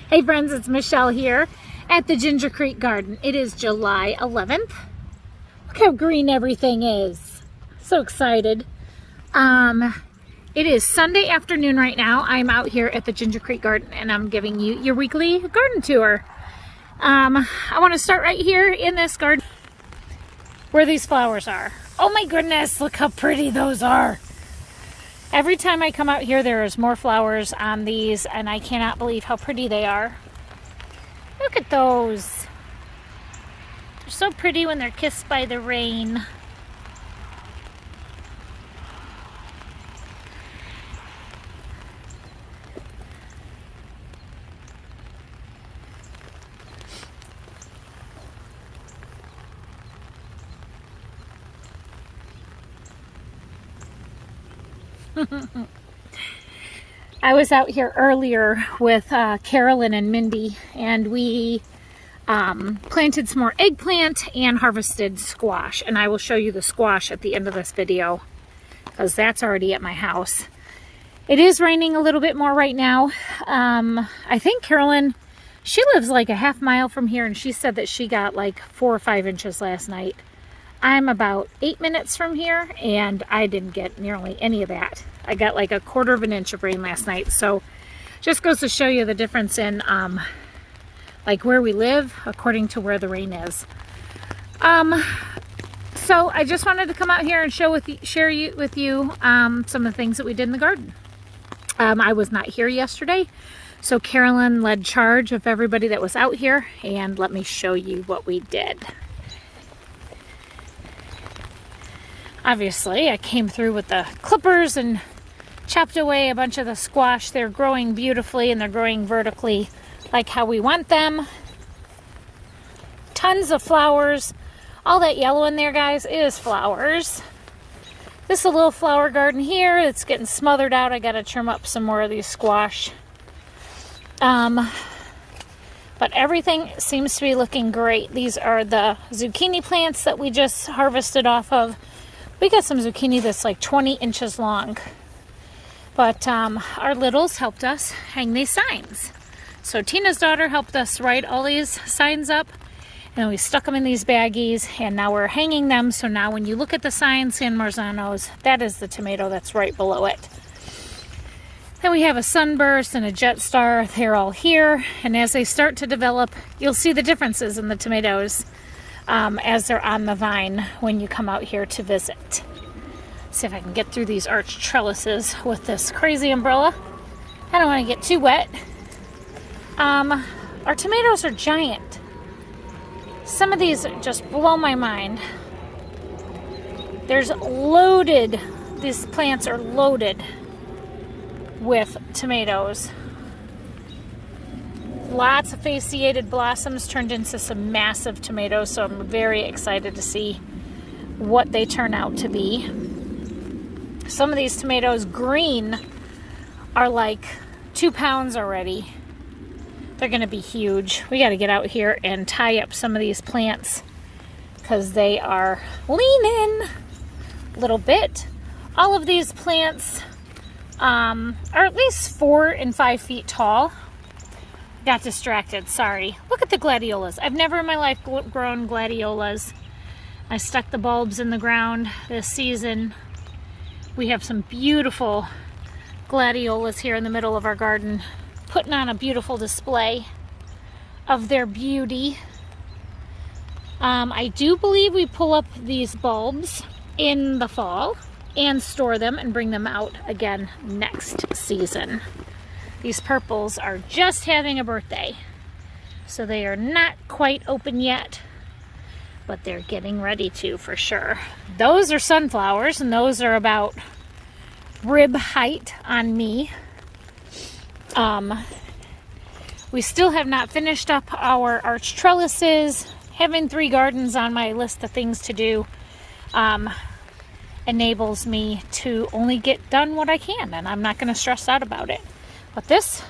Hey friends, it's Michelle here at the Ginger Creek Garden. It is July 11th. Look how green everything is. So excited. It is Sunday afternoon right now. I'm out here at the Ginger Creek Garden and I'm giving you your weekly garden tour. I want to start right here in this garden where these flowers are. Oh my goodness, look how pretty those are. Every time I come out here, there's more flowers on these, and I cannot believe how pretty they are. Look at those. They're so pretty when they're kissed by the rain. I was out here earlier with Carolyn and Mindy, and we planted some more eggplant and harvested squash. And I will show you the squash at the end of this video because that's already at my house. It is raining a little bit more right now. I think Carolyn, she lives like a half mile from here, and she said that she got like 4 or 5 inches last night. I'm about 8 minutes from here, and I didn't get nearly any of that. I got like 1/4 of an inch of rain last night. So just goes to show you the difference in like where we live according to where the rain is. So I just wanted to come out here and share with you some of the things that we did in the garden. I was not here yesterday, so Carolyn led charge of everybody that was out here, and let me show you what we did. Obviously, I came through with the clippers and chopped away a bunch of the squash. They're growing beautifully and they're growing vertically like how we want them. Tons of flowers. All that yellow in there, guys, is flowers. This is a little flower garden here. It's getting smothered out. I got to trim up some more of these squash. But everything seems to be looking great. These are the zucchini plants that we just harvested off of. We got some zucchini that's like 20 inches long. But our littles helped us hang these signs. So Tina's daughter helped us write all these signs up. And we stuck them in these baggies. And now we're hanging them. So now when you look at the sign, San Marzanos, that is the tomato that's right below it. Then we have a sunburst and a jet star. They're all here. And as they start to develop, you'll see the differences in the tomatoes as they're on the vine when you come out here to visit. See if I can get through these arched trellises with this crazy umbrella. I don't want to get too wet. Our tomatoes are giant. Some of these just blow my mind. There's loaded, these plants are loaded with tomatoes. Lots of fasciated blossoms turned into some massive tomatoes, so I'm very excited to see what they turn out to be. Some of these tomatoes, green, are like 2 pounds already. They're going to be huge. We got to get out here and tie up some of these plants because they are leaning a little bit. All of these plants are at least 4 and 5 feet tall. Got distracted, sorry. Look at the gladiolas. I've never in my life grown gladiolas. I stuck the bulbs in the ground this season. We have some beautiful gladiolas here in the middle of our garden, putting on a beautiful display of their beauty. I do believe we pull up these bulbs in the fall and store them and bring them out again next season. These purples are just having a birthday, so they are not quite open yet, but they're getting ready to for sure. Those are sunflowers, and those are about rib height on me. We still have not finished up our arch trellises. Having 3 gardens on my list of things to do enables me to only get done what I can, and I'm not going to stress out about it. But this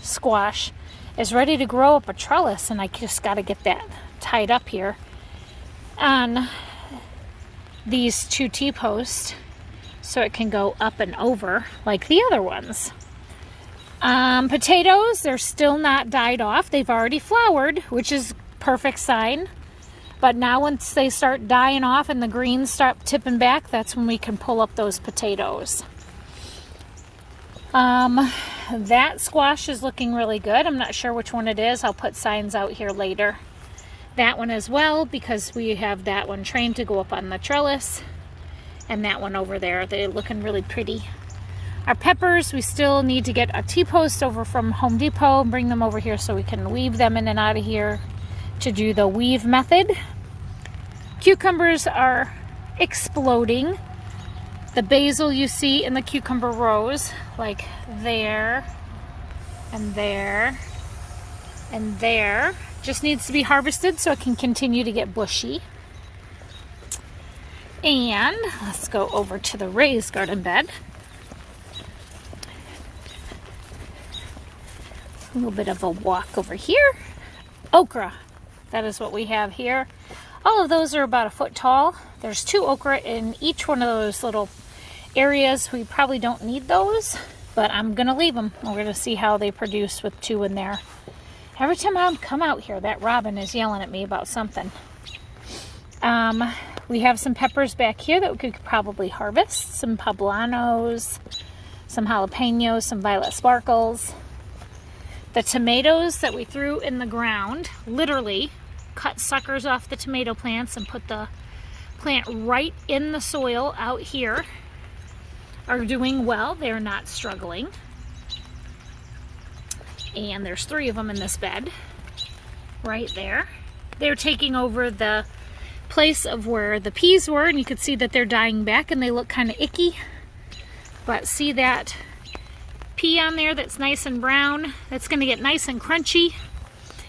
squash is ready to grow up a trellis, and I just got to get that tied up here on these 2 T-posts so it can go up and over like the other ones. Potatoes, they're still not died off. They've already flowered, which is perfect sign. But now once they start dying off and the greens start tipping back, that's when we can pull up those potatoes. That squash is looking really good. I'm not sure which one it is. I'll put signs out here later. That one as well, because we have that one trained to go up on the trellis. And that one over there, they're looking really pretty. Our peppers, we still need to get a T-post over from Home Depot and bring them over here so we can weave them in and out of here to do the weave method. Cucumbers are exploding. The basil you see in the cucumber rows, like there and there and there, just needs to be harvested so it can continue to get bushy. And let's go over to the raised garden bed. A little bit of a walk over here. Okra, that is what we have here. All of those are about 1 foot tall. There's 2 okra in each one of those little areas. We probably don't need those, but I'm gonna leave them. We're gonna see how they produce with 2 in there. Every time I come out here, that robin is yelling at me about something. We have some peppers back here that we could probably harvest. Some poblanos, some jalapenos, some violet sparkles. The tomatoes that we threw in the ground, literally cut suckers off the tomato plants and put the plant right in the soil out here, are doing well. They're not struggling. And there's 3 of them in this bed right there. They're taking over the place of where the peas were, and you can see that they're dying back and they look kind of icky. But see that pea on there that's nice and brown? That's going to get nice and crunchy,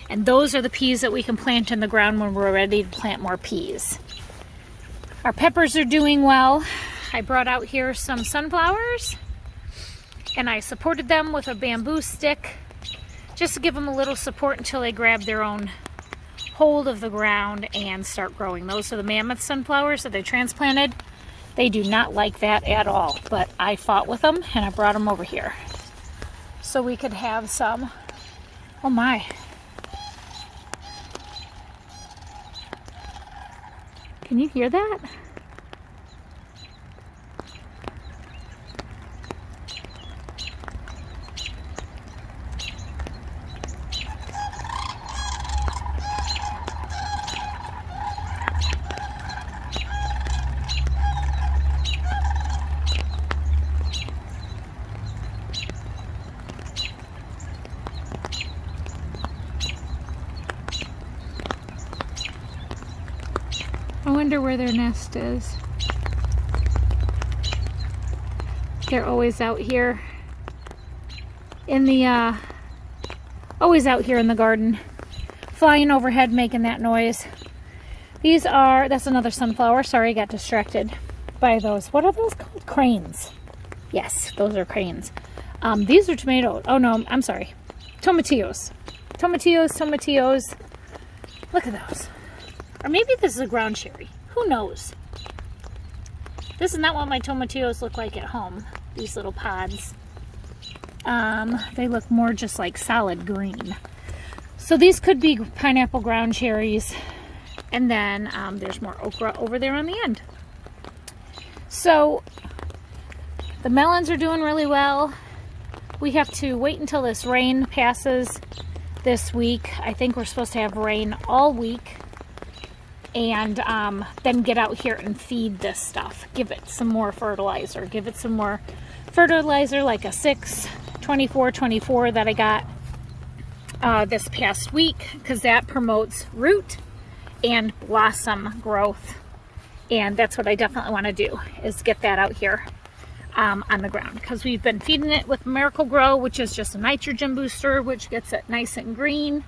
and those are the peas that we can plant in the ground when we're ready to plant more peas. Our peppers are doing well. I brought out here some sunflowers and I supported them with a bamboo stick just to give them a little support until they grab their own hold of the ground and start growing. Those are the mammoth sunflowers that they transplanted. They do not like that at all, but I fought with them and I brought them over here so we could have some. Oh my. Can you hear that? I wonder where their nest is. They're always out here in the always out here in the garden, flying overhead making that noise. These are, that's another sunflower. Sorry, I got distracted by those. What are those called? Cranes. Yes, those are cranes. These are tomatoes. Oh no, I'm sorry. Tomatillos. Tomatillos. Look at those. Or maybe this is a ground cherry. Who knows? This is not what my tomatillos look like at home. These little pods. They look more just like solid green. So these could be pineapple ground cherries. And then there's more okra over there on the end. So the melons are doing really well. We have to wait until this rain passes this week. I think we're supposed to have rain all week. And then get out here and feed this stuff. Give it some more fertilizer. Give it some more fertilizer, like a 6-24-24 that I got this past week, because that promotes root and blossom growth. And that's what I definitely want to do, is get that out here on the ground, because we've been feeding it with Miracle Grow, which is just a nitrogen booster, which gets it nice and green.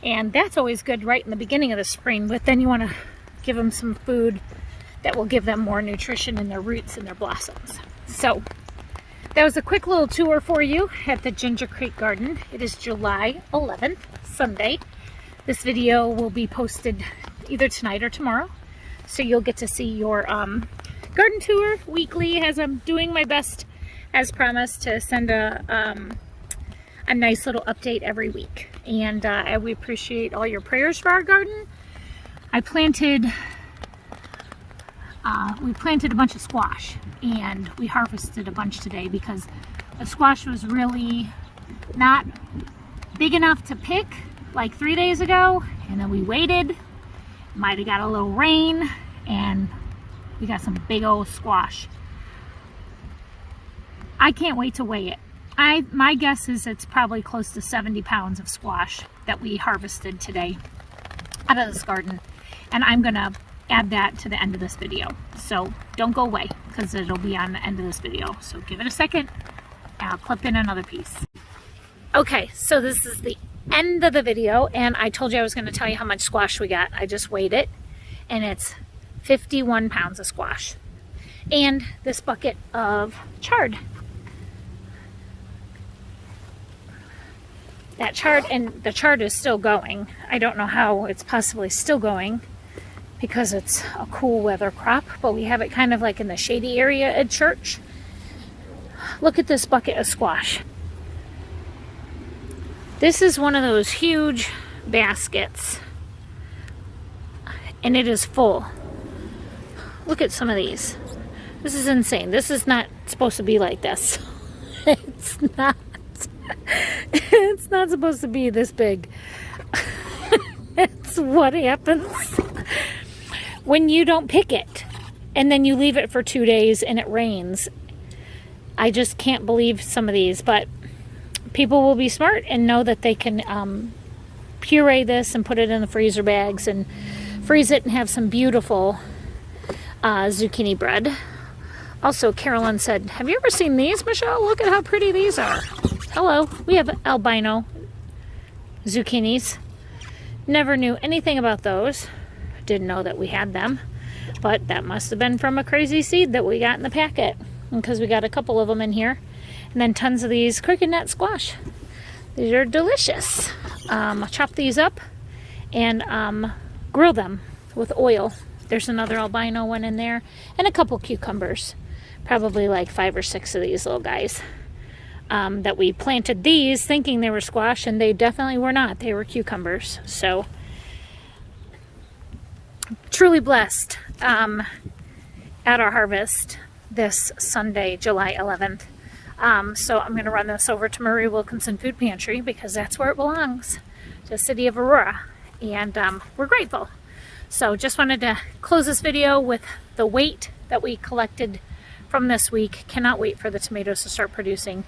And that's always good right in the beginning of the spring, but then you want to give them some food that will give them more nutrition in their roots and their blossoms. So that was a quick little tour for you at the Ginger Creek Garden. It is July 11th, Sunday. This video will be posted either tonight or tomorrow, so you'll get to see your garden tour weekly, as I'm doing my best, as promised, to send a a nice little update every week. And we appreciate all your prayers for our garden. We planted a bunch of squash, and we harvested a bunch today because the squash was really not big enough to pick like 3 days ago, and then we waited. Might have got a little rain, and we got some big old squash. I can't wait to weigh it. My guess is it's probably close to 70 pounds of squash that we harvested today out of this garden, and I'm gonna add that to the end of this video. So don't go away, because it'll be on the end of this video. So give it a second, and I'll clip in another piece. Okay, so this is the end of the video, and I told you I was going to tell you how much squash we got. I just weighed it, and it's 51 pounds of squash. And this bucket of chard. That chard, and the chard is still going. I don't know how it's possibly still going because it's a cool weather crop, but we have it kind of like in the shady area at church. Look at this bucket of squash. This is one of those huge baskets, and it is full. Look at some of these. This is insane. This is not supposed to be like this. It's not. It's not supposed to be this big. It's what happens when you don't pick it and then you leave it for 2 days and it rains. I just can't believe some of these, but people will be smart and know that they can puree this and put it in the freezer bags and freeze it and have some beautiful zucchini bread. Also, Carolyn said, have you ever seen these, Michelle? Look at how pretty these are. Hello, we have albino zucchinis. Never knew anything about those. Didn't know that we had them, but that must have been from a crazy seed that we got in the packet, because we got a couple of them in here. And then tons of these cricket nut squash. These are delicious. Chop these up and grill them with oil. There's another albino one in there, and a couple cucumbers. Probably like 5 or 6 of these little guys. That we planted these thinking they were squash, and they definitely were not. They were cucumbers. So truly blessed at our harvest this Sunday, July 11th. So I'm going to run this over to Marie Wilkinson Food Pantry, because that's where it belongs, to the city of Aurora, and we're grateful. So just wanted to close this video with the weight that we collected from this week. Cannot wait for the tomatoes to start producing.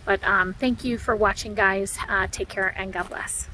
But thank you for watching, guys. Take care, and God bless.